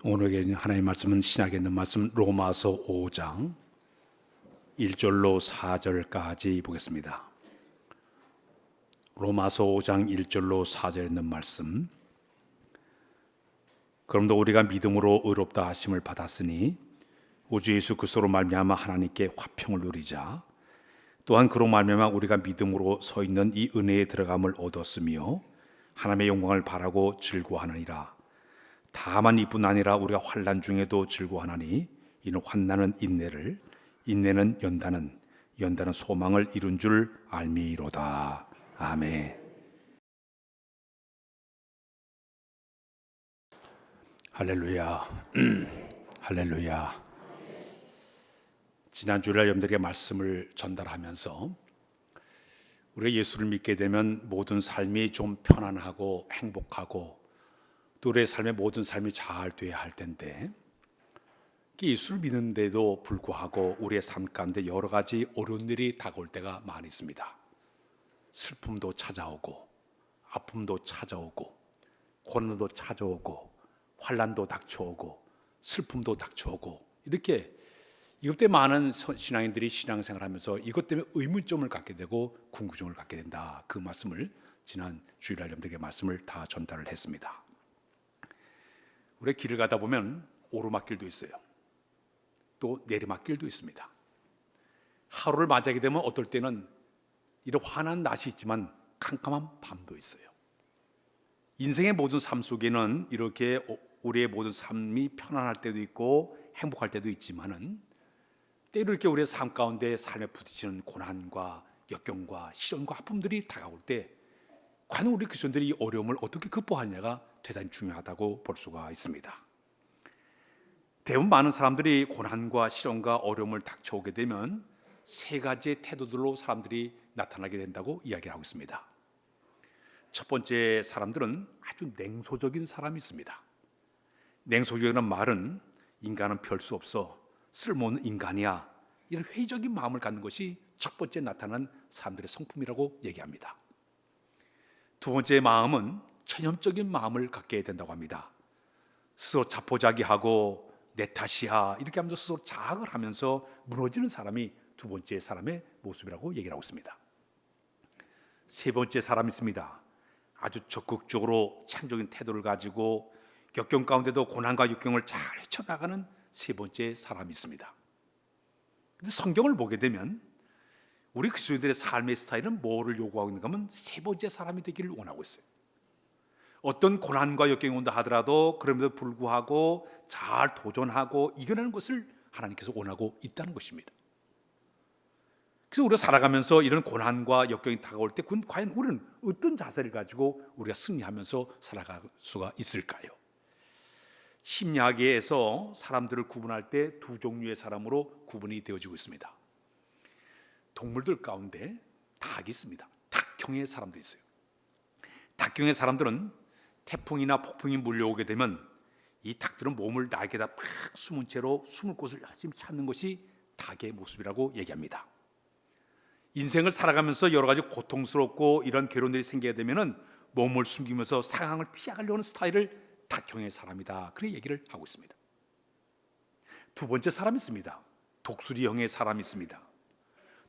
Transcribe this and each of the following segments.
오늘 하나님의 말씀은 신약에 있는 말씀 로마서 5장 1절로 4절까지 보겠습니다. 로마서 5장 1절로 4절에 있는 말씀. 그러므로 우리가 믿음으로 의롭다 하심을 받았으니 우주 예수 그리스도로 말미암아 하나님께 화평을 누리자. 또한 그로 말미암아 우리가 믿음으로 서 있는 이 은혜에 들어감을 얻었으며 하나님의 영광을 바라고 즐거워하느니라. 다만 이뿐 아니라 우리가 환난 중에도 즐거워하나니 이는 환난은 인내를, 인내는 연단은, 연단은 소망을 이룬 줄 알미로다. 아멘. 할렐루야. 할렐루야. 지난 주일날 여러분들에게 말씀을 전달하면서 우리가 예수를 믿게 되면 모든 삶이 좀 편안하고 행복하고 또 우리의 삶의 모든 삶이 잘 돼야 할 텐데, 예수를 믿는데도 불구하고 우리의 삶 가운데 여러 가지 어려운 일이 다가올 때가 많이 있습니다. 슬픔도 찾아오고 아픔도 찾아오고 고난도 찾아오고 환난도 닥쳐오고 슬픔도 닥쳐오고, 이렇게 이것 때문에 많은 신앙인들이 신앙생활을 하면서 이것 때문에 의문점을 갖게 되고 궁금증을 갖게 된다. 그 말씀을 지난 주일날 여러분들에게 말씀을 다 전달을 했습니다. 우리 길을 가다 보면 오르막길도 있어요. 또 내리막길도 있습니다. 하루를 맞이하게 되면 어떨 때는 이런 환한 낮이 있지만 캄캄한 밤도 있어요. 인생의 모든 삶 속에는 이렇게 우리의 모든 삶이 편안할 때도 있고 행복할 때도 있지만은 때로 이렇게 우리의 삶 가운데 삶에 부딪히는 고난과 역경과 시련과 아픔들이 다가올 때 과연 우리 그리스도인들이 이 어려움을 어떻게 극복하느냐가 대단히 중요하다고 볼 수가 있습니다. 대부분 많은 사람들이 고난과 시련과 어려움을 닥쳐오게 되면 세 가지의 태도들로 사람들이 나타나게 된다고 이야기하고 있습니다. 첫 번째 사람들은 아주 냉소적인 사람이 있습니다. 냉소적이라는 말은 인간은 별 수 없어, 쓸모없는 인간이야, 이런 회의적인 마음을 갖는 것이 첫 번째 나타나는 사람들의 성품이라고 얘기합니다. 두 번째 마음은 체념적인 마음을 갖게 된다고 합니다. 스스로 자포자기하고 내 탓이야 이렇게 하면서 스스로 자학을 하면서 무너지는 사람이 두 번째 사람의 모습이라고 얘기를 하고 있습니다. 세 번째 사람이 있습니다. 아주 적극적으로 창조적인 태도를 가지고 역경 가운데도 고난과 역경을 잘 헤쳐나가는 세 번째 사람이 있습니다. 근데 성경을 보게 되면 우리 그리스도인들의 삶의 스타일은 뭐를 요구하고 있는가 하면 세 번째 사람이 되기를 원하고 있어요. 어떤 고난과 역경이 온다 하더라도 그럼에도 불구하고 잘 도전하고 이겨내는 것을 하나님께서 원하고 있다는 것입니다. 그래서 우리가 살아가면서 이런 고난과 역경이 다가올 때 과연 우리는 어떤 자세를 가지고 우리가 승리하면서 살아갈 수가 있을까요? 심리학에서 사람들을 구분할 때 두 종류의 사람으로 구분이 되어지고 있습니다. 동물들 가운데 닭이 있습니다. 닭형의 사람도 있어요. 닭형의 사람들은 태풍이나 폭풍이 몰려오게 되면 이 닭들은 몸을 날개에다 팍 숨은 채로 숨을 곳을 열심히 찾는 것이 닭의 모습이라고 얘기합니다. 인생을 살아가면서 여러 가지 고통스럽고 이런 괴로움들이 생기게 되면은 몸을 숨기면서 상황을 피하려는 스타일을 닭형의 사람이다, 그렇게 얘기를 하고 있습니다. 두 번째 사람이 있습니다. 독수리형의 사람이 있습니다.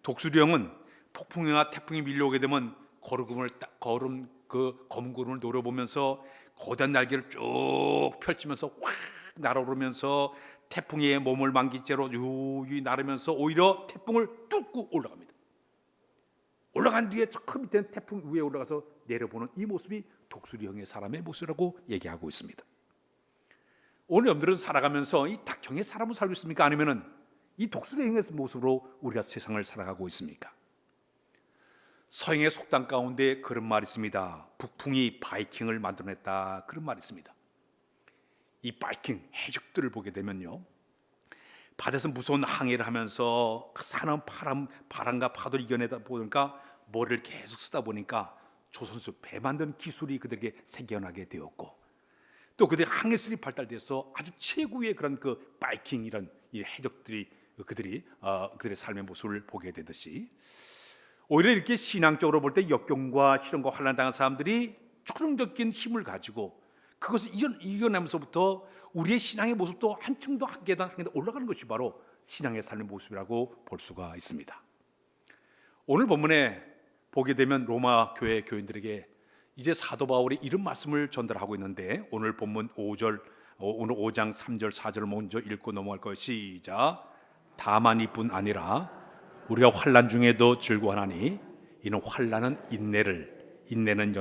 독수리형은 폭풍이나 태풍이 밀려오게 되면 검은 구름을 노려보면서 거대한 날개를 쭉 펼치면서 확 날아오르면서 태풍의 몸을 만긴 채로 유유히 나르면서 오히려 태풍을 뚫고 올라갑니다. 올라간 뒤에 저 밑에 태풍 위에 올라가서 내려보는 이 모습이 독수리형의 사람의 모습이라고 얘기하고 있습니다. 오늘 여러분들은 살아가면서 이 닭형의 사람으로 살고 있습니까? 아니면은 이 독수리형의 모습으로 우리가 세상을 살아가고 있습니까? 서양의 속담 가운데 그런 말이 있습니다. 북풍이 바이킹을 만들어냈다, 그런 말이 있습니다. 이 바이킹 해적들을 보게 되면요, 바다에서 무서운 항해를 하면서 그 사나운 바람과 파도를 이겨내다 보니까 머리를 계속 쓰다 보니까 조선소 배 만드는 기술이 그들에게 생겨나게 되었고, 또 그들의 항해술이 발달돼서 아주 최고의 그런 그 바이킹이란 이 해적들이 그들의 삶의 모습을 보게 되듯이, 오히려 이렇게 신앙적으로 볼 때 역경과 시련과 환난 당한 사람들이 초능적인 힘을 가지고 그것을 이겨내면서부터 우리의 신앙의 모습도 한층 더 한 계단 한 계단 올라가는 것이 바로 신앙의 삶의 모습이라고 볼 수가 있습니다. 오늘 본문에 보게 되면 로마 교회 교인들에게 이제 사도 바울이 이런 말씀을 전달하고 있는데, 오늘 본문 5절, 오늘 5장 3절 4절을 먼저 읽고 넘어갈 거예요. 시작. 다만 이뿐 아니라 우리가 환난 중에도 즐거워하나니 이는 환난은 인내는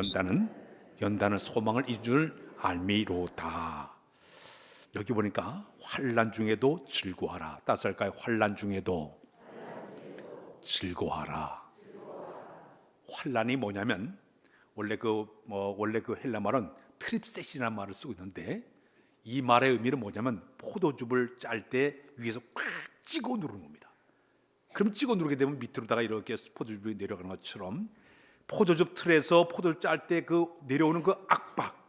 연단은 소망을 이룬 줄 알미로다. 여기 보니까 환난 중에도 즐거워하라. 따서 할까요? 환난 중에도 즐거워하라. 환난이 뭐냐면 원래 그 헬라 말은 트립셋이라는 말을 쓰고 있는데, 이 말의 의미는 뭐냐면 포도즙을 짤 때 위에서 꽉 찍어 누르는 겁니다. 그럼 찍어 누르게 되면 밑으로다가 이렇게 포도즙이 내려가는 것처럼 포도즙 틀에서 포도를 짤 때 그 내려오는 그 압박,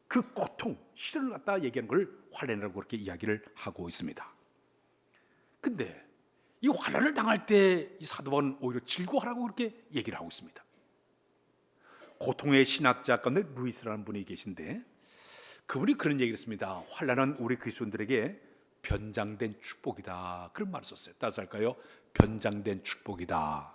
그 고통, 시련을 갖다 얘기하는 걸 환난이라고 그렇게 이야기를 하고 있습니다. 근데 이 환난을 당할 때 이 사도 바울은 오히려 즐거워하라고 그렇게 얘기를 하고 있습니다. 고통의 신학자 가운데 루이스라는 분이 계신데, 그분이 그런 얘기를 했습니다. 환난은 우리 그리스도인들에게 변장된 축복이다. 그런 말을 썼어요. 따라서 할까요? 변장된 축복이다.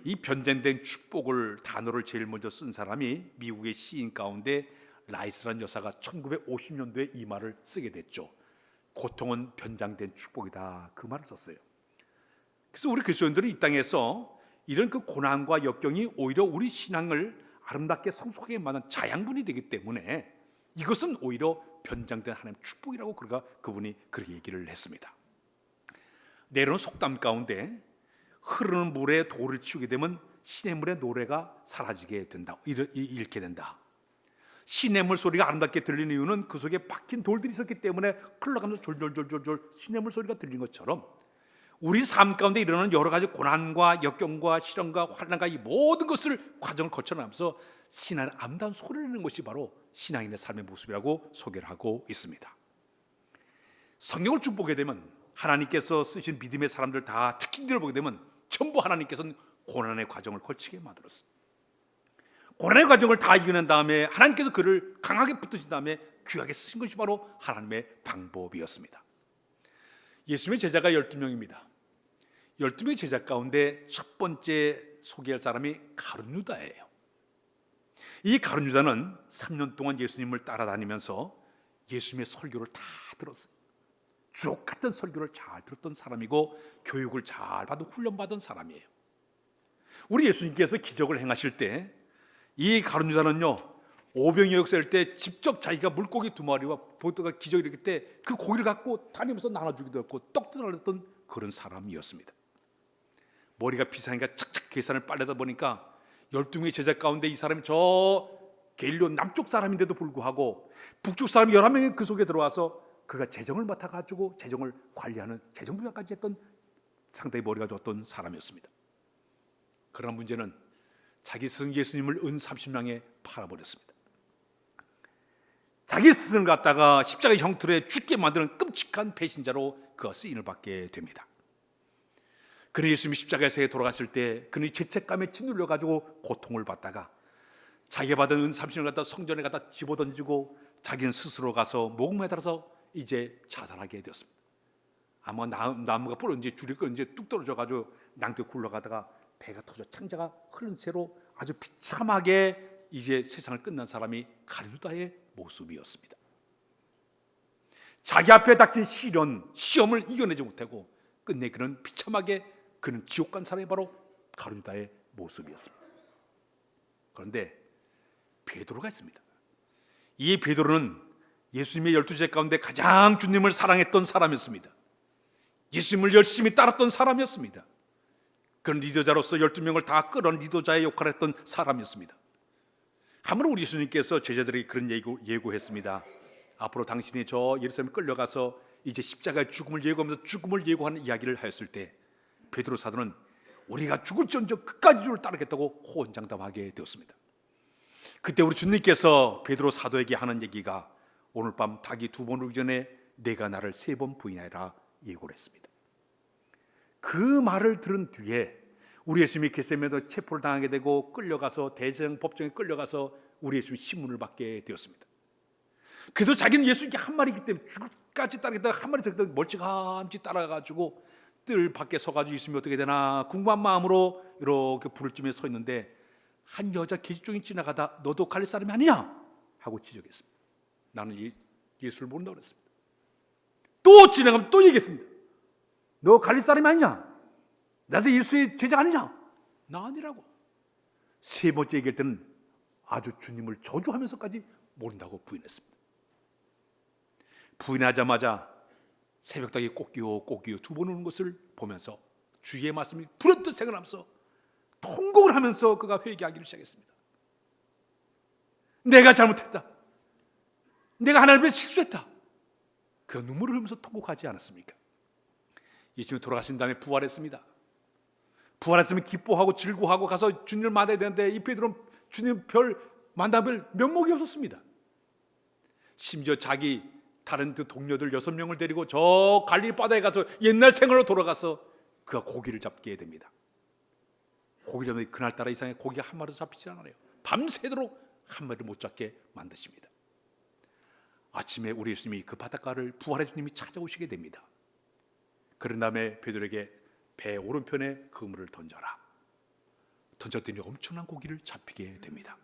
이 변장된 축복을 단어를 제일 먼저 쓴 사람이 미국의 시인 가운데 라이스라는 여사가 1950년도에 이 말을 쓰게 됐죠. 고통은 변장된 축복이다. 그 말을 썼어요. 그래서 우리 그리스도인들은 이 땅에서 이런 그 고난과 역경이 오히려 우리 신앙을 아름답게 성숙하게 만든 자양분이 되기 때문에 이것은 오히려 변장된 하나님의 축복이라고 그분이 그렇게 얘기를 했습니다. 내려오는 속담 가운데 흐르는 물에 돌을 치우게 되면 시냇물의 노래가 사라지게 된다, 잃게 된다. 시냇물 소리가 아름답게 들리는 이유는 그 속에 박힌 돌들이 있었기 때문에 흘러가면서 졸졸졸졸 시냇물 소리가 들리는 것처럼 우리 삶 가운데 일어나는 여러 가지 고난과 역경과 시련과 환난과 이 모든 것을 과정을 거쳐나가면서 신앙의 아름다운 소리를 내는 것이 바로 신앙인의 삶의 모습이라고 소개를 하고 있습니다. 성경을 쭉 보게 되면 하나님께서 쓰신 믿음의 사람들 다 특징들을 보게 되면 전부 하나님께서는 고난의 과정을 거치게 만들었어요. 고난의 과정을 다 이겨낸 다음에 하나님께서 그를 강하게 붙드신 다음에 귀하게 쓰신 것이 바로 하나님의 방법이었습니다. 예수님의 제자가 12명입니다. 12명의 제자 가운데 첫 번째 소개할 사람이 가룟 유다예요. 이 가룟 유다는 3년 동안 예수님을 따라다니면서 예수님의 설교를 다 들었어요. 주옥 같은 설교를 잘 들었던 사람이고 교육을 잘 받은 훈련받은 사람이에요. 우리 예수님께서 기적을 행하실 때 이 가룟 유다는요, 오병이어 역사일 때 직접 자기가 물고기 2마리와 보트가 기적을 일으킬 때 그 고기를 갖고 다니면서 나눠주기도 했고 떡도 나눴던 그런 사람이었습니다. 머리가 비상이가 착착 계산을 빨래다 보니까 12명의 제자 가운데 이 사람이 저 게릴리온 남쪽 사람인데도 불구하고 북쪽 사람 11명이 그 속에 들어와서 그가 재정을 맡아가지고 재정을 관리하는 재정부장까지 했던 상당히 머리가 좋았던 사람이었습니다. 그러나 문제는 자기 스승 예수님을 은 30냥에 팔아버렸습니다. 자기 스승을 갖다가 십자가의 형틀에 죽게 만드는 끔찍한 배신자로 그가 쓰임을 받게 됩니다. 그는 예수님이 십자가에서 돌아갔을 때 그는 죄책감에 짓눌려가지고 고통을 받다가 자기가 받은 은 30냥을 갖다 성전에 갖다 집어던지고 자기는 스스로 가서 목매달아서 이제 자살하게 되었습니다. 아마 나무가 부러진지 줄이 끊어진지 뚝 떨어져가지고 낭떠 굴러가다가 배가 터져 창자가 흐른 채로 아주 비참하게 이제 세상을 끝난 사람이 가룟 유다의 모습이었습니다. 자기 앞에 닥친 시험을 이겨내지 못하고 끝내 그는 비참하게 그는 지옥 간 사람이 바로 가룟 유다의 모습이었습니다. 그런데 베드로가 있습니다. 이 베드로는 예수님의 12제자 가운데 가장 주님을 사랑했던 사람이었습니다. 예수님을 열심히 따랐던 사람이었습니다. 그런 리더자로서 12명을 다 끌어온 리더자의 역할을 했던 사람이었습니다. 한번 우리 예수님께서 제자들에게 그런 예고했습니다. 앞으로 당신이 저 예루살렘에 끌려가서 이제 십자가의 죽음을 예고하면서 죽음을 예고하는 이야기를 하였을 때 베드로 사도는 우리가 죽을지언정 끝까지 주를 따르겠다고 호언장담하게 되었습니다. 그때 우리 주님께서 베드로 사도에게 하는 얘기가 오늘 밤 닭이 2번 울기 전에 내가 나를 3번 부인하리라 예고를 했습니다. 그 말을 들은 뒤에 우리 예수님이 겟세마네에서 체포를 당하게 되고 끌려가서 대제사장 법정에 끌려가서 우리 예수님이 신문을 받게 되었습니다. 그래서 자기는 예수님께 한 마리이기 때문에 죽을까지 따르겠다 한 마리 저기다 멀찌감치 따라가지고 뜰 밖에 서가지고 예수님이 어떻게 되나 궁금한 마음으로 이렇게 불을 쬐며 서 있는데 한 여자 계집종이 지나가다 너도 갈릴 사람이 아니냐 하고 지적했습니다. 나는 예수를 모른다고 그랬습니다. 또 지나가면 또 얘기했습니다. 너 갈릴 사람이 아니냐? 나서 예수의 제자 아니냐? 나 아니라고. 세 번째 얘기할 때는 아주 주님을 저주하면서까지 모른다고 부인했습니다. 부인하자마자 새벽닭이 꼬끼요 두 번 우는 것을 보면서 주의 말씀이 불현듯 생각나면서 통곡을 하면서 그가 회개하기를 시작했습니다. 내가 잘못했다. 내가 하나님 앞에 실수했다. 그가 눈물을 흘리면서 통곡하지 않았습니까? 예수님이 돌아가신 다음에 부활했습니다. 부활했으면 기뻐하고 즐거워하고 가서 주님을 만나야 되는데 이 베드로는 주님 별 만남을 면목이 없었습니다. 심지어 자기 다른 그 동료들 6명을 데리고 저 갈릴리 바다에 가서 옛날 생활로 돌아가서 그가 고기를 잡게 됩니다. 고기 잡는데 그날따라 이상하게 고기가 한 마리도 잡히지 않아요. 밤새도록 한 마리를 못 잡게 만드십니다. 아침에 우리 예수님이 그 바닷가를 부활의 주님이 찾아오시게 됩니다. 그런 다음에 베드로에게 배 오른편에 그물을 던져라. 던졌더니 엄청난 고기를 잡히게 됩니다.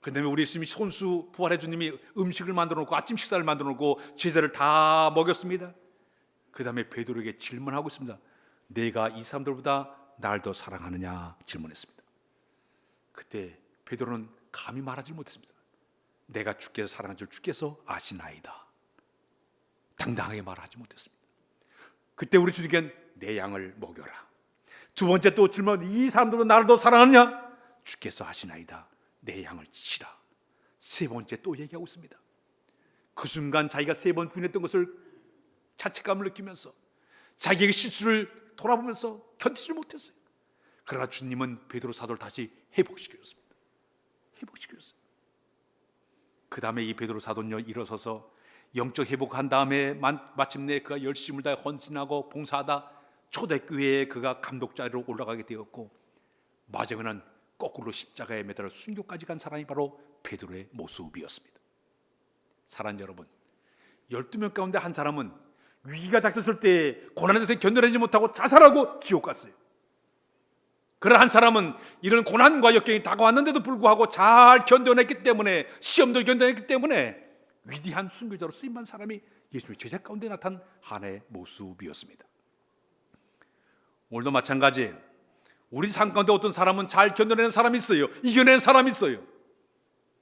그 다음에 우리 예수님이 손수 부활의 주님이 음식을 만들어 놓고 아침 식사를 만들어 놓고 제자를 다 먹였습니다. 그 다음에 베드로에게 질문하고 있습니다. 내가 이 사람들보다 날 더 사랑하느냐 질문했습니다. 그때 베드로는 감히 말하지 못했습니다. 내가 주께서 사랑한 줄 주께서 아시나이다. 당당하게 말하지 못했습니다. 그때 우리 주님께는 내 양을 먹여라. 두 번째 또 질문, 이 사람들은 나를 더 사랑하느냐? 주께서 아시나이다. 내 양을 치라. 세 번째 또 얘기하고 있습니다. 그 순간 자기가 3번 부인했던 것을 자책감을 느끼면서 자기의 실수를 돌아보면서 견디지 못했어요. 그러나 주님은 베드로 사도를 다시 회복시켰습니다. 그 다음에 이 베드로 사도는요 일어서서 영적 회복한 다음에 마침내 그가 열심을 다해 헌신하고 봉사하다 초대교회에 그가 감독자로 올라가게 되었고 마지막에는 거꾸로 십자가에 매달려 순교까지 간 사람이 바로 베드로의 모습이었습니다. 사랑하는 여러분, 12명 가운데 한 사람은 위기가 닥쳤을 때 고난에서 견뎌내지 못하고 자살하고 지옥 갔어요. 그러나 한 사람은 이런 고난과 역경이 다가왔는데도 불구하고 잘 견뎌냈기 때문에, 시험도 견뎌냈기 때문에 위대한 순교자로 쓰임받은 사람이 예수님의 제자 가운데 나타난 하나의 모습이었습니다. 오늘도 마찬가지, 우리 삶 가운데 어떤 사람은 잘 견뎌내는 사람이 있어요. 이겨낸 사람이 있어요.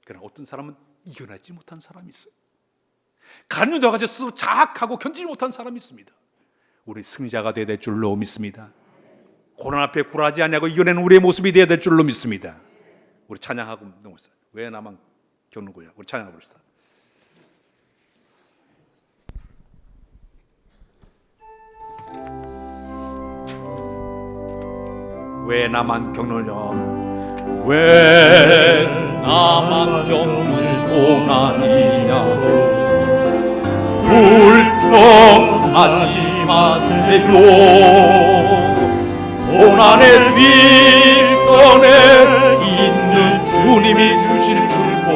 그러나 어떤 사람은 이겨내지 못한 사람이 있어요. 간유도 가지고 스스로 자학하고 견디지 못한 사람이 있습니다. 우리 승자가 되어야 될 줄로 믿습니다. 고난 앞에 굴하지 않냐고 이겨내는 우리의 모습이 되어야 될 줄로 믿습니다. 우리 찬양하고 넘어갑시다. 왜 나만 겪는 거야? 우리 찬양하고 봅시다. 왜 나만 겪느냐? 왜 나만 겪는 고난이냐고 불평하지 마세요. 고난의 뒷편에 있는 주님이 주실 줄고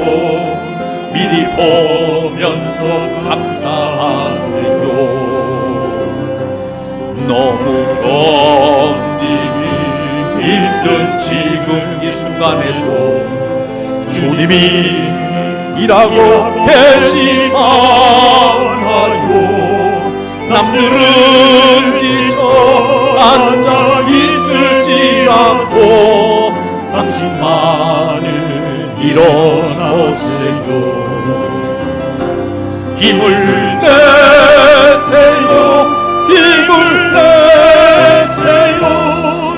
미리 보면서 감사하세요. 너무 견디기 힘든 지금 이 순간에도 주님이 일하고 계시잖아요. 남들은 지쳐 앉아 있을지라도 당신만은 일어나세요. 힘을 내세요. 힘을 내세요.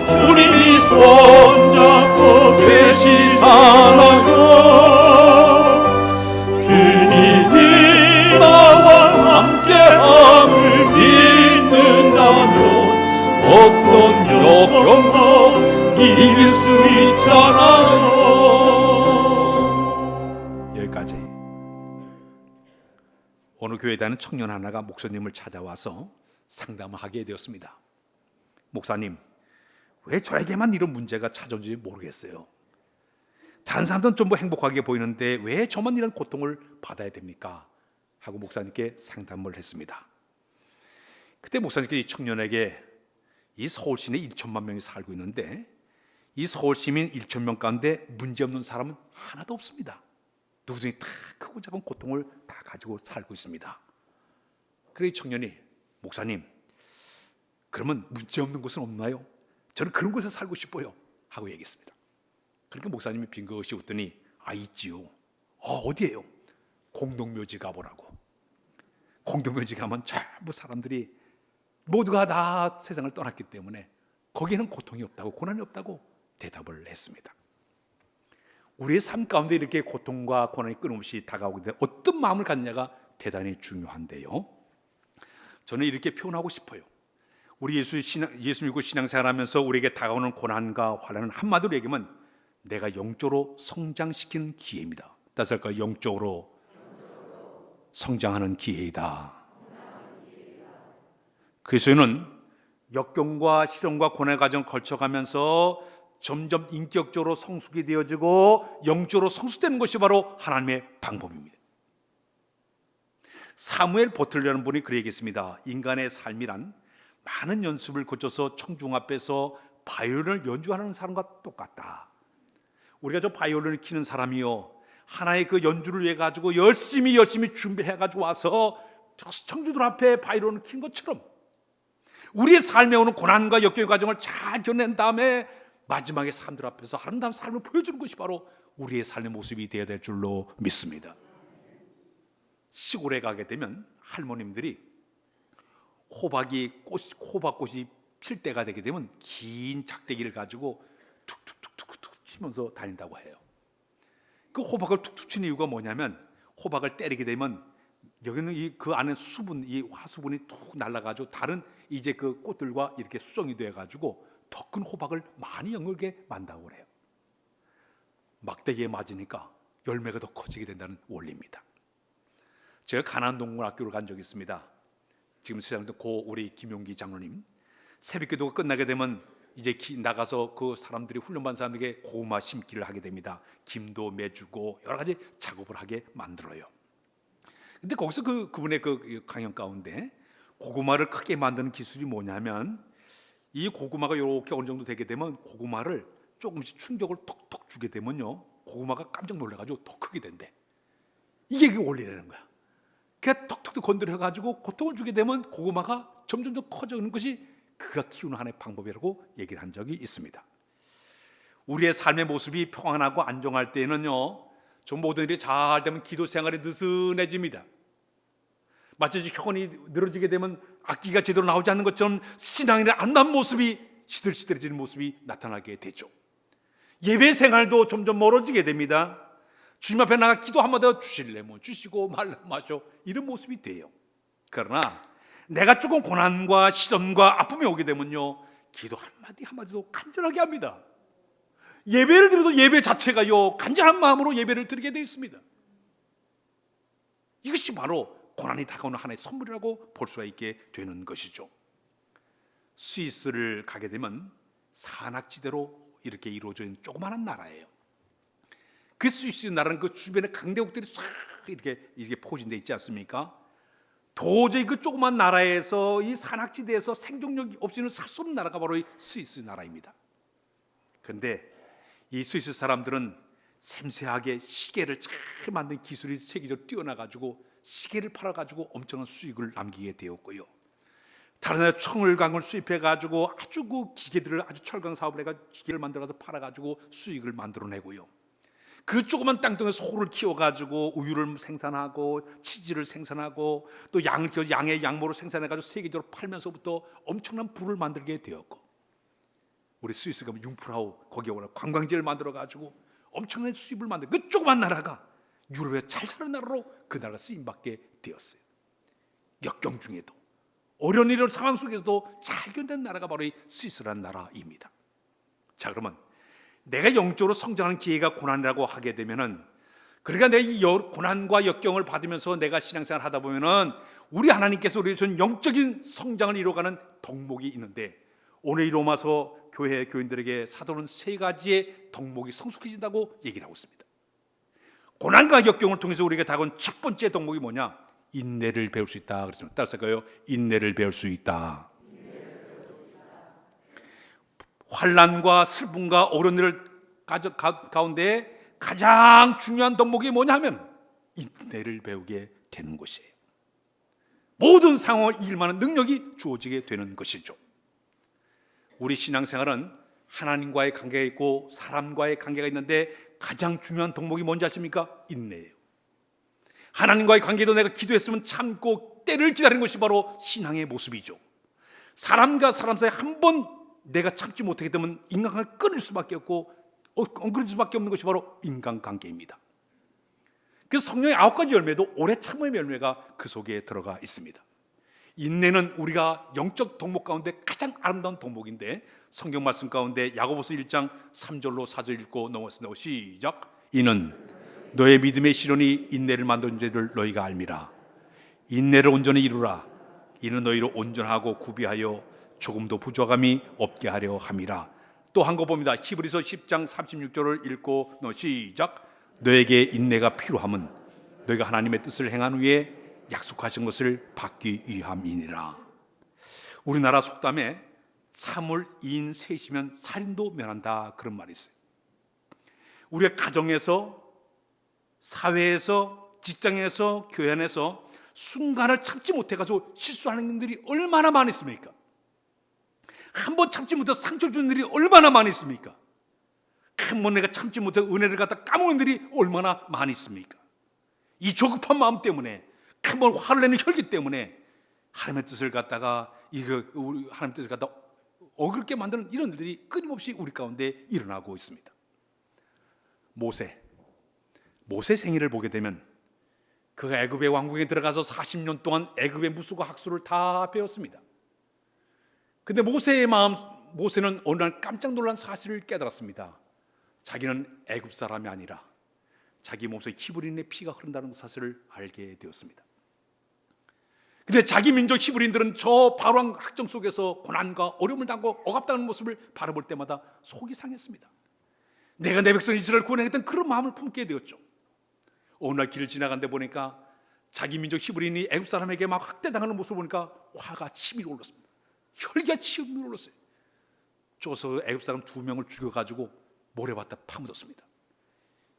주님이 손잡고 계시잖아요. 주님이 나와 함께함을 믿는다면 어떤 역경도 이길 수 있잖아요. 여기까지. 어느 교회에 다니는 청년 하나가 목사님을 찾아와서 상담을 하게 되었습니다. 목사님, 왜 저에게만 이런 문제가 찾아온지 모르겠어요. 다른 사람들은 좀 뭐 행복하게 보이는데 왜 저만 이런 고통을 받아야 됩니까? 하고 목사님께 상담을 했습니다. 그때 목사님께 이 청년에게 이 서울 시내에 1천만 명이 살고 있는데 이 서울 시민 1천 명 가운데 문제없는 사람은 하나도 없습니다. 누구든지 다 크고 작은 고통을 다 가지고 살고 있습니다. 그래 이 청년이 목사님 그러면 문제없는 곳은 없나요? 저는 그런 곳에 살고 싶어요 하고 얘기했습니다. 그러니까 목사님이 빙긋이 웃더니 있지요. 어디예요? 공동묘지 가보라고. 공동묘지 가면 전부 사람들이 모두가 다 세상을 떠났기 때문에 거기에는 고통이 없다고 고난이 없다고 대답을 했습니다. 우리의 삶 가운데 이렇게 고통과 고난이 끊임없이 다가오게 되면 어떤 마음을 갖느냐가 대단히 중요한데요. 저는 이렇게 표현하고 싶어요. 우리 예수 믿고 신앙생활하면서 우리에게 다가오는 고난과 환난은 한마디로 얘기하면 내가 영적으로 성장시키는 기회입니다. 따스할까? 영적으로 성장하는 기회이다. 그래서는 역경과 시련과 고난의 과정을 거쳐가면서 점점 인격적으로 성숙이 되어지고 영적으로 성숙되는 것이 바로 하나님의 방법입니다. 사무엘 버틀러라는 분이 그렇게 얘기했습니다. 인간의 삶이란 많은 연습을 거쳐서 청중 앞에서 바이올린을 연주하는 사람과 똑같다. 우리가 저 바이올린을 키는 사람이요, 하나의 그 연주를 위해 가지고 열심히 준비해 가지고 와서 청중들 앞에 바이올린을 킨 것처럼 우리의 삶에 오는 고난과 역경의 과정을 잘 견낸 다음에 마지막에 사람들 앞에서 아름다운 삶을 보여주는 것이 바로 우리의 삶의 모습이 되어야 될 줄로 믿습니다. 시골에 가게 되면 할머님들이 호박꽃이 필 때가 되게 되면 긴 작대기를 가지고 툭툭툭툭툭 치면서 다닌다고 해요. 그 호박을 툭툭 치는 이유가 뭐냐면 호박을 때리게 되면 여기는 그 안에 수분, 이 화수분이 툭 날아가지고 다른 이제 그 꽃들과 이렇게 수정이 돼가지고 더 큰 호박을 많이 연결게 만다고 그래요. 막대기에 맞으니까 열매가 더 커지게 된다는 원리입니다. 제가 가난동문학교를 간 적이 있습니다. 지금 세상도 우리 김용기 장로님 새벽기도가 끝나게 되면 이제 나가서 그 사람들이 훈련받은 사람들에게 고구마 심기를 하게 됩니다. 김도 매주고 여러 가지 작업을 하게 만들어요. 근데 거기서 그분의 그 강연 가운데 고구마를 크게 만드는 기술이 뭐냐면 이 고구마가 이렇게 어느 정도 되게 되면 고구마를 조금씩 충격을 톡톡 주게 되면요 고구마가 깜짝 놀라가지고 더 크게 된대. 이게 그 원리라는 거야. 그냥 톡톡 건드려가지고 고통을 주게 되면 고구마가 점점 더 커지는 것이 그가 키우는 하나의 방법이라고 얘기를 한 적이 있습니다. 우리의 삶의 모습이 평안하고 안정할 때는요 좀 모든 일이 잘 되면 기도 생활이 느슨해집니다. 마치 혈관이 늘어지게 되면 악기가 제대로 나오지 않는 것처럼 신앙의 안 난 모습이 시들시들해지는 모습이 나타나게 되죠. 예배 생활도 점점 멀어지게 됩니다. 주님 앞에 나가 기도 한마디 주실래 뭐 주시고 말래 마셔 이런 모습이 돼요. 그러나 내가 조금 고난과 시련과 아픔이 오게 되면요 기도 한마디도 간절하게 합니다. 예배를 드려도 예배 자체가요 간절한 마음으로 예배를 드리게 되어 있습니다. 이것이 바로 고난이 다가오는 하나의 선물이라고 볼 수가 있게 되는 것이죠. 스위스를 가게 되면 산악지대로 이렇게 이루어져 있는 조그마한 나라예요. 그 스위스 나라는 그 주변에 강대국들이 싹 이렇게 포진되어 있지 않습니까? 도저히 그 조그만 나라에서 이 산악지대에서 생존력 없이는 살 수 없는 나라가 바로 이 스위스 나라입니다. 그런데 이 스위스 사람들은 섬세하게 시계를 잘 만든 기술이 세계적으로 뛰어나가지고 시계를 팔아가지고 엄청난 수익을 남기게 되었고요. 다른 나라 청을강을 수입해가지고 아주 그 기계들을 아주 철강 사업을 해가지고 기계를 만들어서 팔아가지고 수익을 만들어내고요. 그 조그만 땅덩이에 소를 키워가지고 우유를 생산하고 치즈를 생산하고 또 양을 키워 양의 양모를 생산해가지고 세계적으로 팔면서부터 엄청난 부를 만들게 되었고 우리 스위스 가면 융프라우 거기에 오는 관광지를 만들어가지고 엄청난 수입을 만든 그 조그만 나라가 유럽에 잘 사는 나라로 그 나라가 쓰임받게 되었어요. 역경 중에도 어려운 이런 상황 속에서도 잘 견딘 나라가 바로 이 스위스라는 나라입니다. 자 그러면 내가 영적으로 성장하는 기회가 고난이라고 하게 되면은 그러니까 내가 이 고난과 역경을 받으면서 내가 신앙생활을 하다 보면은 우리 하나님께서 우리에게 준 영적인 성장을 이루어가는 덕목이 있는데 오늘 이 로마서 교회 교인들에게 사도는 세 가지의 덕목이 성숙해진다고 얘기를 하고 있습니다. 고난과 역경을 통해서 우리가 다가온 첫 번째 덕목이 뭐냐? 인내를 배울 수 있다 그랬습니다. 따라서 할까요? 인내를 배울 수 있다. 환난과 슬픔과 어려움을 가운데 가장 중요한 덕목이 뭐냐 하면 인내를 배우게 되는 것이에요. 모든 상황을 이길 만한 능력이 주어지게 되는 것이죠. 우리 신앙생활은 하나님과의 관계가 있고 사람과의 관계가 있는데 가장 중요한 덕목이 뭔지 아십니까? 인내예요. 하나님과의 관계도 내가 기도했으면 참고 때를 기다리는 것이 바로 신앙의 모습이죠. 사람과 사람 사이에 한 번 내가 참지 못하게 되면 인간관계가 끊을 수밖에 없고 엉클릴 수밖에 없는 것이 바로 인간관계입니다. 그래서 성령의 9가지 열매도 오래 참음의 열매가 그 속에 들어가 있습니다. 인내는 우리가 영적 덕목 가운데 가장 아름다운 덕목인데 성경 말씀 가운데 야고보서 1장 3절로 4절 읽고 넘어갔습니다. 시작. 이는 너의 믿음의 실현이 인내를 만든 줄을 너희가 알미라. 인내를 온전히 이루라. 이는 너희를 온전하고 구비하여 조금도 부족함이 없게 하려 함이라. 또 한 거 봅니다. 히브리서 10장 36절을 읽고 시작. 너에게 인내가 필요함은 너희가 하나님의 뜻을 행한 후에 약속하신 것을 받기 위함이니라. 우리나라 속담에 사물 2인 셋이면 살인도 면한다 그런 말이 있어요. 우리가 가정에서, 사회에서, 직장에서, 교회 안에서 순간을 참지 못해가지고 실수하는 분들이 얼마나 많이 있습니까? 한 번 참지 못해서 상처 주는 일이 얼마나 많이 있습니까? 한 번 내가 참지 못해서 은혜를 갖다 까먹는 일이 얼마나 많이 있습니까? 이 조급한 마음 때문에, 한 번 화를 내는 혈기 때문에 하나님의 뜻을 갖다가 하나님의 뜻을 갖다 어그럽게 만드는 이런 일들이 끊임없이 우리 가운데 일어나고 있습니다. 모세 생애를 보게 되면 그가 애굽의 왕궁에 들어가서 40년 동안 애굽의 무술과 학술을 다 배웠습니다. 근데 모세는 어느 날 깜짝 놀란 사실을 깨달았습니다. 자기는 애굽 사람이 아니라 자기 몸속에 히브리인의 피가 흐른다는 사실을 알게 되었습니다. 근데 자기 민족 히브리인들은 저 바로왕 학정 속에서 고난과 어려움을 당하고 억압당하는 모습을 바라볼 때마다 속이 상했습니다. 내가 내 백성 이스라엘을 구원하겠다는 그런 마음을 품게 되었죠. 어느 날 길을 지나간데 보니까 자기 민족 히브리인이 애굽 사람에게 막 학대당하는 모습을 보니까 화가 치밀어 올랐습니다. 혈기가 치밀어 올랐어요. 쪼서 애굽 사람 2명을 죽여가지고 모래밭에 파묻었습니다.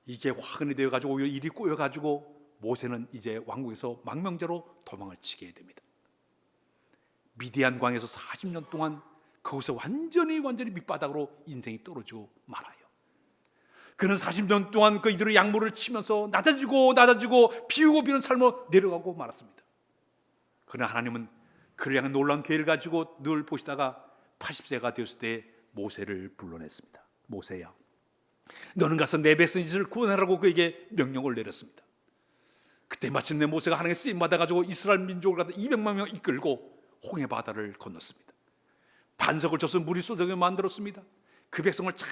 이게 화근이 되어가지고 오히려 일이 꼬여가지고 모세는 이제 왕궁에서 망명자로 도망을 치게 됩니다. 미디안 광에서 40년 동안 거기서 완전히 밑바닥으로 인생이 떨어지고 말아요. 그는 40년 동안 그 이들의 약물을 치면서 낮아지고 비우고 비는 삶으로 내려가고 말았습니다. 그러나 하나님은 그를 향한 놀라운 계획을 가지고 늘 보시다가 80세가 되었을 때 모세를 불러냈습니다. 모세야, 너는 가서 내 백성 이스라엘을 구원하라고 그에게 명령을 내렸습니다. 그때 마침내 모세가 하나님의 쓰임 받아가지고 이스라엘 민족을 갖다 200만 명 이끌고 홍해 바다를 건넜습니다. 반석을 쳐서 물이 쏟아지게 만들었습니다. 그 백성을 잘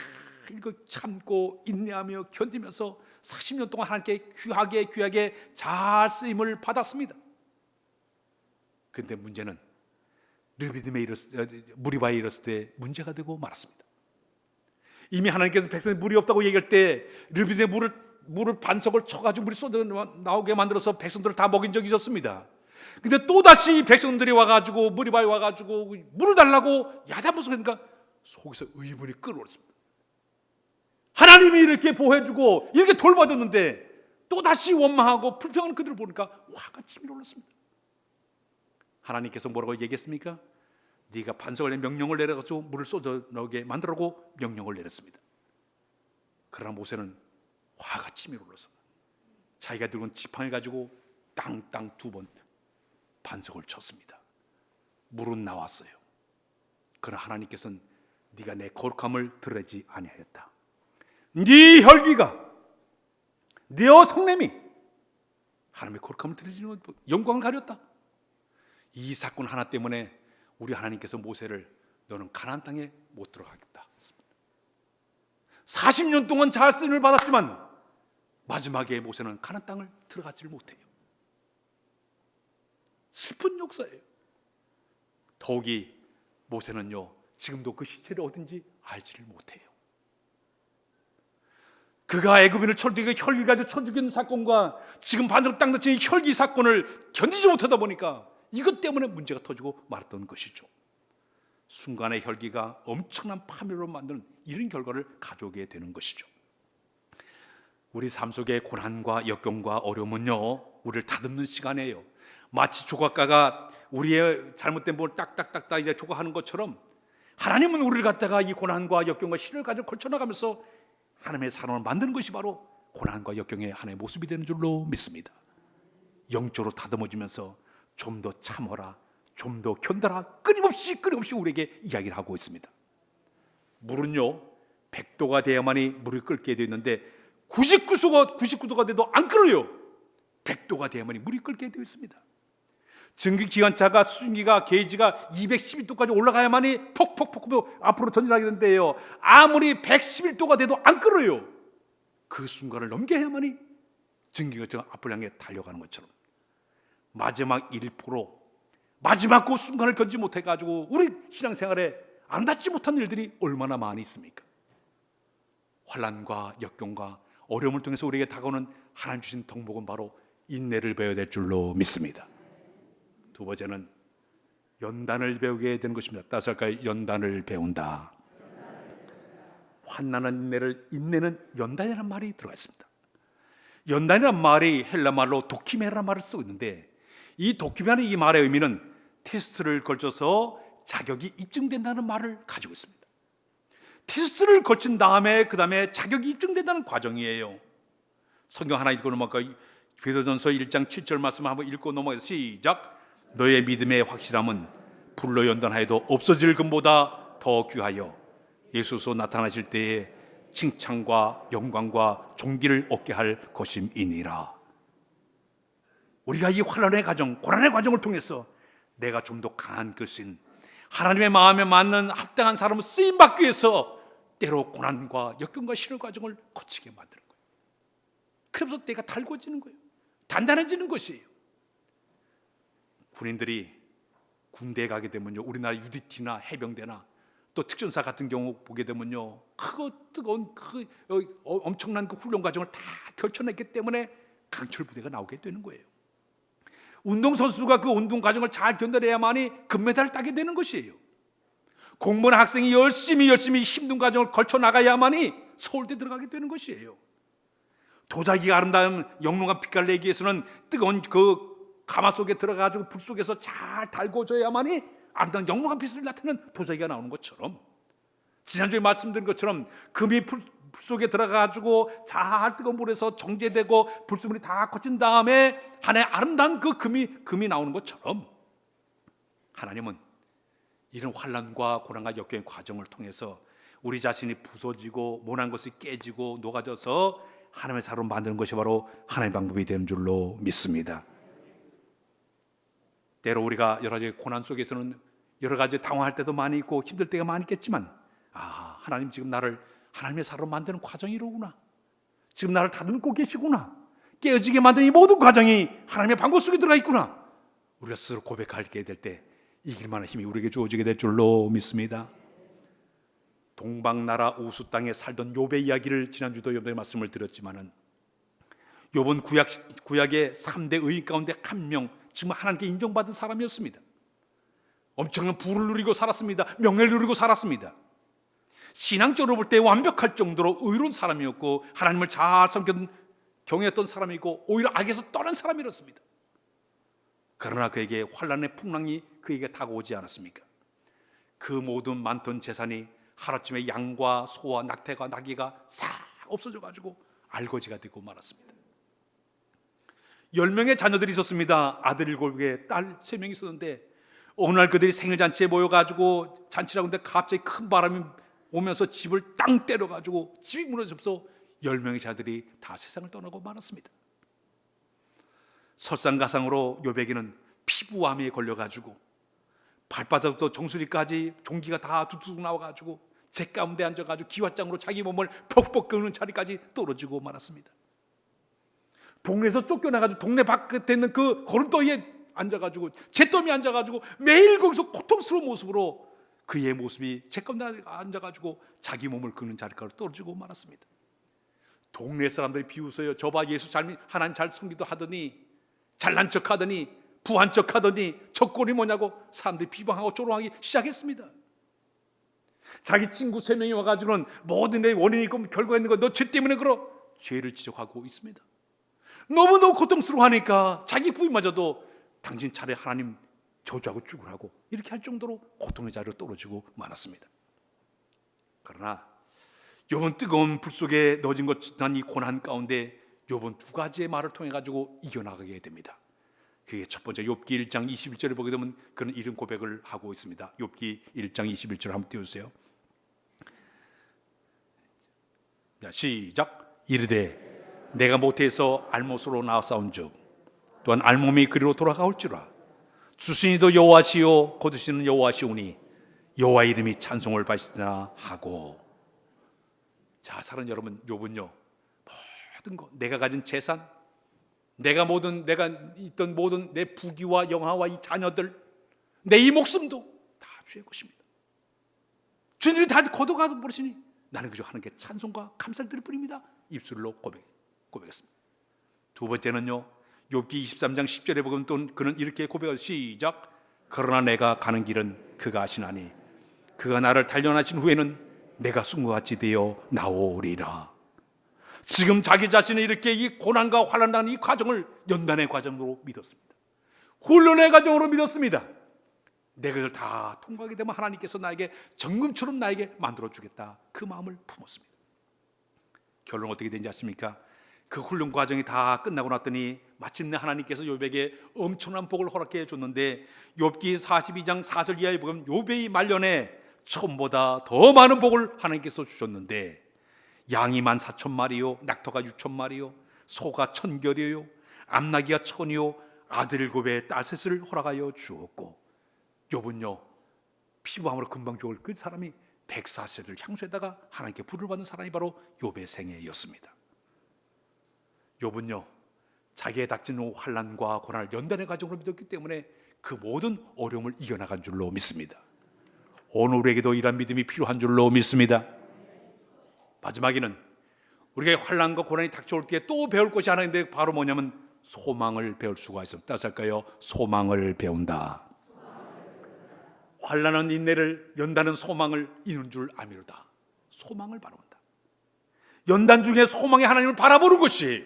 참고 인내하며 견디면서 40년 동안 하나님께 귀하게 잘 쓰임을 받았습니다. 그런데 문제는 무리바에 이르렀을 때 문제가 되고 말았습니다. 이미 하나님께서 백성에 물이 없다고 얘기할 때 르비딤에 물을 반석을 쳐가지고 물이 쏟아 나오게 만들어서 백성들을 다 먹인 적이 있었습니다. 근데 또다시 백성들이 와가지고 무리바에 와가지고 물을 달라고 야단부수니까 속에서 의문이 끓어올랐습니다. 하나님이 이렇게 보호해주고 이렇게 돌봐줬는데 또다시 원망하고 불평하는 그들을 보니까 화가 치밀어 올랐습니다. 하나님께서 뭐라고 얘기했습니까? 네가 반석을 내 명령을 내려가지고 물을 쏟아 나오게 만들라고 명령을 내렸습니다. 그러나 모세는 화가 치밀어 올라서 자기가 들고 온 지팡이를 가지고 땅땅 2번 반석을 쳤습니다. 물은 나왔어요. 그러나 하나님께서는 네가 내 거룩함을 드러내지 아니하였다. 네 혈기가, 네 성냄이 하나님의 거룩함을 드러내는 영광을 가렸다. 이 사건 하나 때문에 우리 하나님께서 모세를 너는 가나안 땅에 못 들어가겠다. 40년 동안 잘 쓰임을 받았지만 마지막에 모세는 가나안 땅을 들어가지를 못해요. 슬픈 역사예요. 더욱이 모세는요 지금도 그 시체를 어딘지 알지를 못해요. 그가 애굽인을 철들이고 혈기 가지고 쳐 죽이는 사건과 지금 반석 땅 덮친 혈기 사건을 견디지 못하다 보니까 이것 때문에 문제가 터지고 말았던 것이죠. 순간의 혈기가 엄청난 파멸로 만드는 이런 결과를 가져오게 되는 것이죠. 우리 삶 속의 고난과 역경과 어려움은요, 우리를 다듬는 시간이에요. 마치 조각가가 우리의 잘못된 부분을 딱딱딱딱 이제 조각하는 것처럼 하나님은 우리를 갖다가 이 고난과 역경과 시련을 가지고 걸쳐나가면서 하나님의 사람을 만드는 것이 바로 고난과 역경의 하나의 모습이 되는 줄로 믿습니다. 영적으로 다듬어지면서 좀 더 참어라, 좀 더 견뎌라, 끊임없이 우리에게 이야기를 하고 있습니다. 물은요 100도가 돼야만이 물을 끓게 되어 있는데 99도가 돼도 안 끓어요. 100도가 돼야만이 물이 끓게 되어 있습니다. 증기기관차가 수증기가 게이지가 212도까지 올라가야만이 퍽퍽퍽 앞으로 전진하게 되는데요, 아무리 111도가 돼도 안 끓어요. 그 순간을 넘겨야만이 증기가 앞을 향해 달려가는 것처럼 마지막 1%, 마지막 그 순간을 견지 못해가지고 우리 신앙생활에 안 닿지 못한 일들이 얼마나 많이 있습니까? 환난과 역경과 어려움을 통해서 우리에게 다가오는 하나님 주신 덕목은 바로 인내를 배워야 될 줄로 믿습니다. 두 번째는 연단을 배우게 되는 것입니다. 따라서 할까요? 연단을 배운다. 환난은 인내는 연단이라는 말이 들어가 있습니다. 연단이라는 말이 헬라 말로 도키메라는 말을 쓰고 있는데, 이 도키메라는 이 말의 의미는 테스트를 걸쳐서 자격이 입증된다는 말을 가지고 있습니다. 테스트를 거친 다음에 그 다음에 자격이 입증된다는 과정이에요. 성경 하나 읽고 넘어갈까요? 베드로전서 1장 7절 말씀 한번 읽고 넘어가서 시작. 너의 믿음의 확실함은 불로 연단하여도 없어질 금보다 더 귀하여 예수께서 나타나실 때에 칭찬과 영광과 존귀를 얻게 할 것임이니라. 우리가 이 환난의 과정, 고난의 과정을 통해서 내가 좀 더 강한 것인 하나님의 마음에 맞는 합당한 사람을 쓰임받기 위해서 때로 고난과 역경과 시련 과정을 거치게 만드는 거예요. 그러면서 내가 달궈지는 거예요. 단단해지는 것이에요. 군인들이 군대에 가게 되면요, 우리나라 UDT나 해병대나 또 특전사 같은 경우 보게 되면요, 뜨거운 엄청난 그 훈련 과정을 다 결쳐냈기 때문에 강철 부대가 나오게 되는 거예요. 운동선수가 그 운동 과정을 잘 견뎌내야만이 금메달을 따게 되는 것이에요. 공무원 학생이 열심히 힘든 과정을 걸쳐 나가야만이 서울대 들어가게 되는 것이에요. 도자기가 아름다운 영롱한 빛깔 내기 위해서는 뜨거운 그 가마 속에 들어가가지고 불 속에서 잘 달궈져야만이 아름다운 영롱한 빛을 나타내는 도자기가 나오는 것처럼, 지난주에 말씀드린 것처럼 금이 불 속에 들어가가지고 잘 뜨거운 물에서 정제되고 불순물이 다 거친 다음에 하나의 아름다운 그 금이 나오는 것처럼, 하나님은 이런 환난과 고난과 역경의 과정을 통해서 우리 자신이 부서지고 모난 것이 깨지고 녹아져서 하나님의 사람을 만드는 것이 바로 하나님의 방법이 되는 줄로 믿습니다. 때로 우리가 여러 가지 고난 속에서는 여러 가지 당황할 때도 많이 있고 힘들 때가 많이 있겠지만, 하나님 지금 나를 하나님의 사람으로 만드는 과정이 이러구나, 지금 나를 다듬고 계시구나, 깨어지게 만드는 이 모든 과정이 하나님의 방법 속에 들어가 있구나, 우리가 스스로 고백하게 될 때 이길 만한 힘이 우리에게 주어지게 될 줄로 믿습니다. 동방나라 우수 땅에 살던 욥의 이야기를 지난주도 욥의 말씀을 드렸지만은, 욥은 구약의 3대 의인 가운데 한 명, 지금 하나님께 인정받은 사람이었습니다. 엄청난 부를 누리고 살았습니다. 명예를 누리고 살았습니다. 신앙적으로 볼 때 완벽할 정도로 의로운 사람이었고 하나님을 잘 섬겼던 경외했던 사람이고 오히려 악에서 떠난 사람이었습니다. 그러나 그에게 환난의 풍랑이 그에게 다가오지 않았습니까? 그 모든 많던 재산이 하루아침에 양과 소와 낙태가 나귀가 싹 없어져가지고 알거지가 되고 말았습니다. 10명의 자녀들이 있었습니다. 아들 7개, 딸 3명이 있었는데 어느 날 그들이 생일잔치에 모여가지고 잔치를 하는데 갑자기 큰 바람이 오면서 집을 땅 때려가지고 집이 무너져서 10명의 자들이 다 세상을 떠나고 말았습니다. 설상가상으로 욥에게는 피부암에 걸려가지고 발바닥부터 정수리까지 종기가 다 두둑 나와가지고 제 가운데 앉아가지고 기왓장으로 자기 몸을 퍽퍽 끓는 자리까지 떨어지고 말았습니다. 동네에서 쫓겨나가지고 동네 바깥에 있는 그 걸음더위에 앉아가지고 잿더미에 앉아가지고 매일 거기서 고통스러운 모습으로 그의 모습이 제 가운데 앉아가지고 자기 몸을 긁는 자리가로 떨어지고 말았습니다. 동네 사람들이 비웃어요. 저봐, 예수 잘 하나님 잘 숨기도 하더니, 잘난 척하더니, 부한 척하더니 저 꼴이 뭐냐고 사람들이 비방하고 조롱하기 시작했습니다. 자기 친구 3명이 와가지고는 모든 내 원인이 있고 결과가 있는 거 너 죄 때문에 그러, 죄를 지적하고 있습니다. 너무너무 고통스러워하니까 자기 부인마저도 당신 차례 하나님 저주하고 죽으라고 이렇게 할 정도로 고통의 자리로 떨어지고 말았습니다. 그러나 욥은 뜨거운 불 속에 넣어진 것난 이 고난 가운데 욥은 2가지의 말을 통해 가지고 이겨나가게 됩니다. 그게 첫 번째, 욥기 1장 21절에 보게 되면 그런 이런 고백을 하고 있습니다. 욥기 1장 21절 한번 띄워주세요. 자, 시작. 이르되 내가 모태에서 알못으로 나왔사온즉 또한 알몸이 그리로 돌아가올지라. 주신이도 여호와시요 거두시는 여호와시오니 여호와 이름이 찬송을 받으시나 하고. 자, 사랑하는 여러분, 욥은요 모든 것, 내가 가진 재산, 내가 있던 모든 내 부귀와 영화와 이 자녀들, 내 이 목숨도 다 주의 것입니다. 주님이 다 걷어가서 버리시니 나는 그저 하나님께 찬송과 감사를 드릴 뿐입니다. 입술로 고백했습니다. 2번째는요, 욥기 23장 10절에 보면 또 그는 이렇게 고백하죠. 시작. 그러나 내가 가는 길은 그가 아시나니 그가 나를 단련하신 후에는 내가 순금같이 되어 나오리라. 지금 자기 자신이 이렇게 이 고난과 환난당하는 이 과정을 연단의 과정으로 믿었습니다. 훈련의 과정으로 믿었습니다. 내가 이걸 다 통과하게 되면 하나님께서 나에게 정금처럼 나에게 만들어주겠다, 그 마음을 품었습니다. 결론은 어떻게 되는지 아십니까? 그 훈련 과정이 다 끝나고 났더니 마침내 하나님께서 욥에게 엄청난 복을 허락해 줬는데, 욥기 42장 4절 이하에 보면 욥의 말년에 처음보다 더 많은 복을 하나님께서 주셨는데, 양이 14,000마리요, 낙토가 6,000마리요, 소가 1,000결이요, 암나귀가 1,000이요, 아들 7에 딸 셋을 허락하여 주었고, 욥은요 피부함으로 금방 죽을 그 사람이 140세를 향수에다가 하나님께 부를 받는 사람이 바로 욥의 생애였습니다. 욥은요 자기의 닥친 환난과 고난을 연단의 과정으로 믿었기 때문에 그 모든 어려움을 이겨나간 줄로 믿습니다. 오늘 우리에게도 이런 믿음이 필요한 줄로 믿습니다. 마지막에는 우리가 환난과 고난이 닥쳐올 때 또 배울 것이 하나 있는데, 바로 뭐냐면 소망을 배울 수가 있습니다. 따라서 할까요? 소망을 배운다. 환난은 인내를, 연단은 소망을 이룬 줄 아미로다. 소망을 바라본다. 연단 중에 소망의 하나님을 바라보는 것이,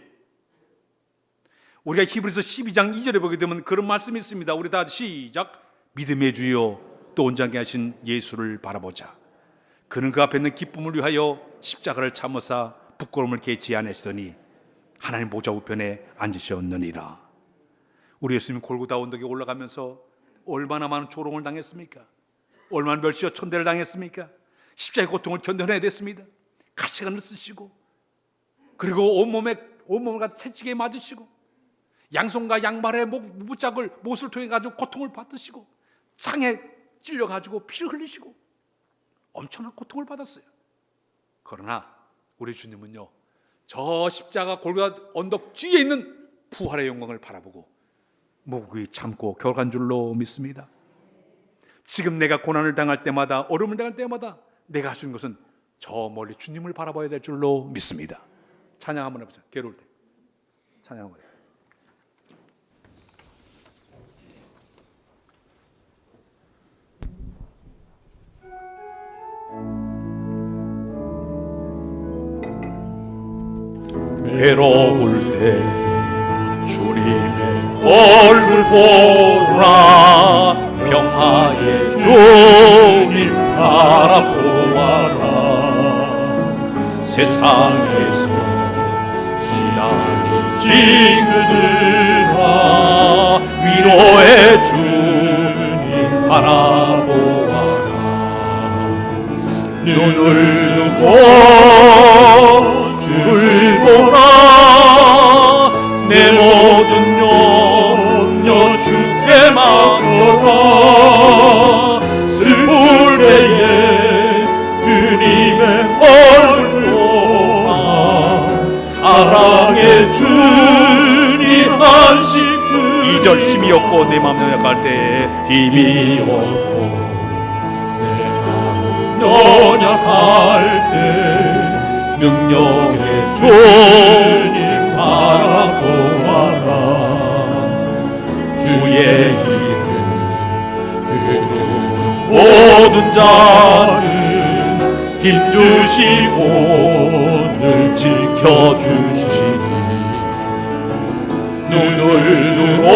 우리가 히브리서 12장 2절에 보게 되면 그런 말씀이 있습니다. 우리 다 시작. 믿음의 주요 또 온전케 하신 예수를 바라보자. 그는 그 앞에 있는 기쁨을 위하여 십자가를 참으사 부끄러움을 개치 아니하시더니 하나님 보좌 우편에 앉으셨느니라. 우리 예수님 골고다 언덕에 올라가면서 얼마나 많은 조롱을 당했습니까? 얼마나 멸시와 천대를 당했습니까? 십자가의 고통을 견뎌내야 됐습니다. 가시관을 쓰시고, 그리고 온몸을 갖다 채찍에 맞으시고, 양손과 양발에 못을 통해 가지고 고통을 받으시고, 창에 찔려 가지고 피를 흘리시고 엄청난 고통을 받았어요. 그러나 우리 주님은요 저 십자가 골고다 언덕 뒤에 있는 부활의 영광을 바라보고 묵묵히 참고 결간 줄로 믿습니다. 지금 내가 고난을 당할 때마다, 어려움을 당할 때마다 내가 할 수 있는 것은 저 멀리 주님을 바라봐야 될 줄로 믿습니다. 찬양 한번 해보세요. 괴로울 때 찬양 한번 해요. 괴로울 때 주님의 얼굴 보라. 평화의 주님 바라보아라. 세상에서 시달린 그들아 위로의 주님 바라보아라. 눈을 두고 주를 보라. 내 모든 염려 주께 맡겨라. 슬플 때에 주님의 얼굴 보라. 사랑의 주님 안식 주. 2절 힘이 없고 내 마음이 약할 때 힘이 없고 내 연약할 때 능력의 주님 바라보아라. 주의 이름 모든 자를 힘주시고 늘 지켜주시니 눈을 두고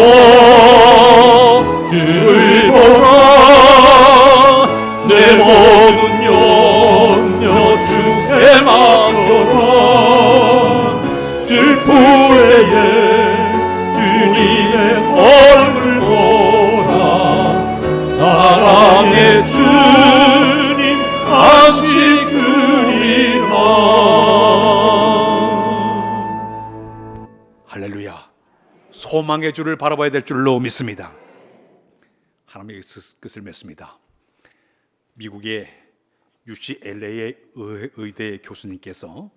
주를 보라. 내 모든 염려 주께 맡겨라. 슬프에에 주님의 얼굴 보라. 사랑의 주님 다시 주리라. 할렐루야. 소망의 주를 바라봐야 될 줄로 믿습니다. 하나님의 뜻을 맺습니다. 미국의 UCLA 의대 교수님께서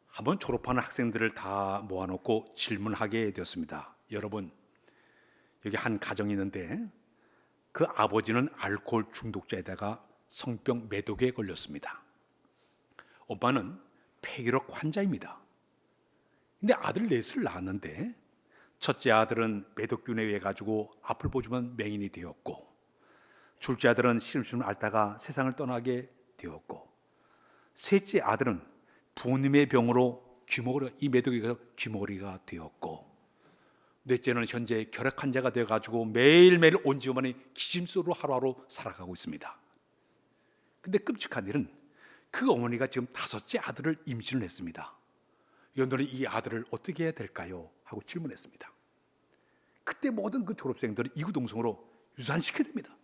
한번 졸업하는 학생들을 다 모아놓고 질문하게 되었습니다. 여러분, 여기 한 가정이 있는데 그 아버지는 알코올 중독자에다가 성병 매독에 걸렸습니다. 엄마는 폐결핵 환자입니다. 근데 아들 넷을 낳았는데 첫째 아들은 매독균에 의해 가지고 앞을 보지만 맹인이 되었고, 둘째 아들은 시름시름 앓다가 세상을 떠나게 되었고, 셋째 아들은 부모님의 병으로 이 매독이 귀머거리가 되었고, 넷째는 현재 결핵 환자가 되어 가지고 매일매일 온 집안이 기침소리로 하루하루 살아가고 있습니다. 근데 끔찍한 일은 그 어머니가 지금 다섯째 아들을 임신을 했습니다. 여러분들은 이 아들을 어떻게 해야 될까요? 하고 질문했습니다. 그때 모든 그 졸업생들을 이구동성으로 유산시켜야 됩니다.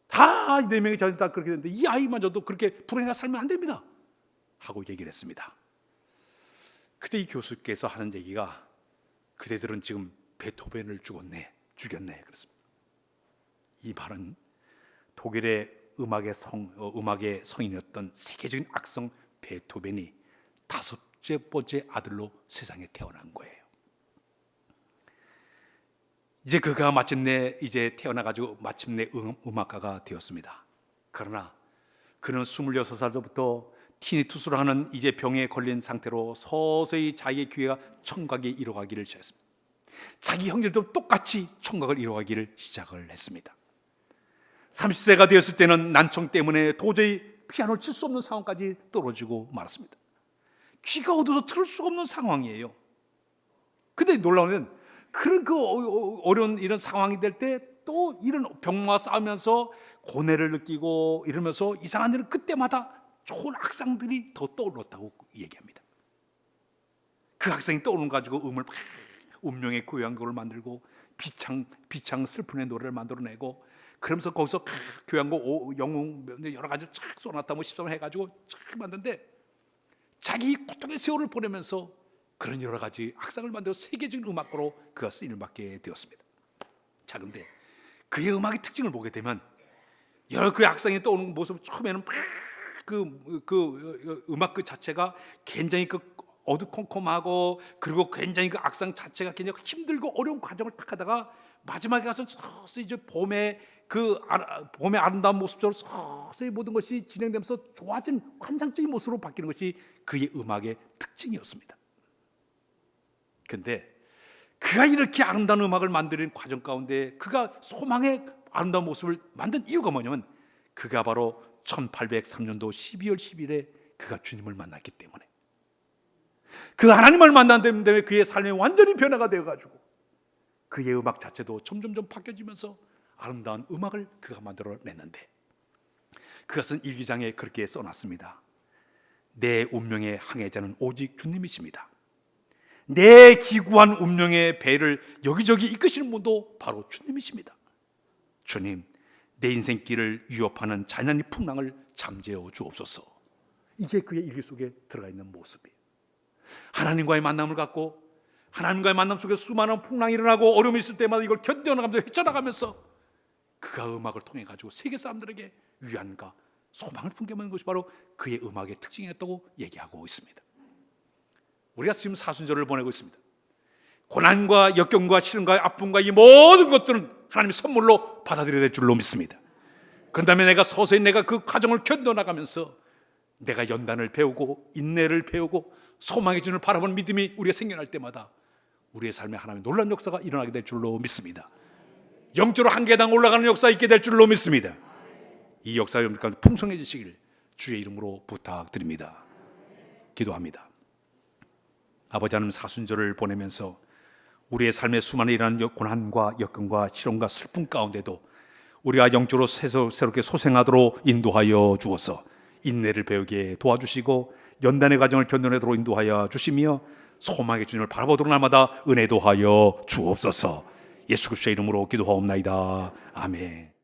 다 4명의 자녀들 다 그렇게 되는데 이 아이마저도 그렇게 불행하게 살면 안 됩니다. 하고 얘기를 했습니다. 그때 이 교수께서 하는 얘기가, 그대들은 지금 베토벤을 죽였네 그랬습니다. 이 말은 독일의 음악의 성인이었던 세계적인 악성 베토벤이 5째 번째 아들로 세상에 태어난 거예요. 이제 그가 마침내 태어나가지고 마침내 음악가가 되었습니다. 그러나 그는 26살부터 티니투스로 하는 이제 병에 걸린 상태로 서서히 자기의 기회가 청각에 이뤄가기를 시작했습니다. 자기 형제들도 똑같이 청각을 이뤄가기를 시작을 했습니다. 30세가 되었을 때는 난청 때문에 도저히 피아노를 칠 수 없는 상황까지 떨어지고 말았습니다. 귀가 어두워서 들을 수가 없는 상황이에요. 근데 놀라운 건 그런 어려운 이런 상황이 될 때 또 이런 병과 싸우면서 고뇌를 느끼고 이러면서 이상한 일은 그때마다 좋은 악상들이 더 떠올랐다고 얘기합니다. 그 악상이 떠오르는 가지고 운명의 교향곡을 만들고 비창 슬픈의 노래를 만들어내고, 그러면서 거기서 교향곡 영웅 여러 가지 쫙 쏘나타 13을 해가지고 쫙 만드는데, 자기 고통의 세월을 보내면서 그런 여러 가지 악상을 만들어 세계적인 음악가로 그가 쓰임을 받게 되었습니다. 자, 근데 그의 음악의 특징을 보게 되면 여러 그 악상이 떠오르는 모습을 처음에는 음악 그 자체가 굉장히 어두컴컴하고, 그리고 굉장히 그 악상 자체가 굉장히 힘들고 어려운 과정을 딱 하다가 마지막에 가서 서서히 이제 봄의 아름다운 모습처럼 서서히 모든 것이 진행되면서 좋아진 환상적인 모습으로 바뀌는 것이 그의 음악의 특징이었습니다. 그런데 그가 이렇게 아름다운 음악을 만드는 과정 가운데 그가 소망의 아름다운 모습을 만든 이유가 뭐냐면, 그가 바로 1803년도 12월 10일에 그가 주님을 만났기 때문에, 그 하나님을 만난 때문에 그의 삶이 완전히 변화가 되어가지고 그의 음악 자체도 점점점 바뀌어지면서 아름다운 음악을 그가 만들어냈는데, 그것은 일기장에 그렇게 써놨습니다. 내 운명의 항해자는 오직 주님이십니다. 내 기구한 운명의 배를 여기저기 이끄시는 분도 바로 주님이십니다. 주님, 내 인생길을 위협하는 잔인한 풍랑을 잠재워 주옵소서. 이게 그의 일기 속에 들어가 있는 모습이에요. 하나님과의 만남을 갖고, 하나님과의 만남 속에 수많은 풍랑이 일어나고 어려움이 있을 때마다 이걸 견뎌나가면서 헤쳐나가면서 그가 음악을 통해 가지고 세계 사람들에게 위안과 소망을 풍겨내는 것이 바로 그의 음악의 특징이었다고 얘기하고 있습니다. 우리가 지금 사순절을 보내고 있습니다. 고난과 역경과 시련과 아픔과 이 모든 것들은 하나님의 선물로 받아들여야 될 줄로 믿습니다. 그 다음에 내가 서서히 내가 그 과정을 견뎌나가면서 내가 연단을 배우고 인내를 배우고 소망의 주님을 바라보는 믿음이 우리가 생겨날 때마다 우리의 삶에 하나님의 놀라운 역사가 일어나게 될 줄로 믿습니다. 영적으로 한 계단 올라가는 역사가 있게 될 줄로 믿습니다. 이 역사가 여러분 풍성해지시길 주의 이름으로 부탁드립니다. 기도합니다. 아버지 하나님, 사순절을 보내면서 우리의 삶에 수많은 이러한 고난과 역경과 시련과 슬픔 가운데도 우리가 영적으로 새롭게 소생하도록 인도하여 주어서 인내를 배우게 도와주시고 연단의 과정을 견뎌내도록 인도하여 주시며 소망의 주님을 바라보도록 날마다 은혜도 하여 주옵소서. 예수 그리스도의 이름으로 기도하옵나이다. 아멘.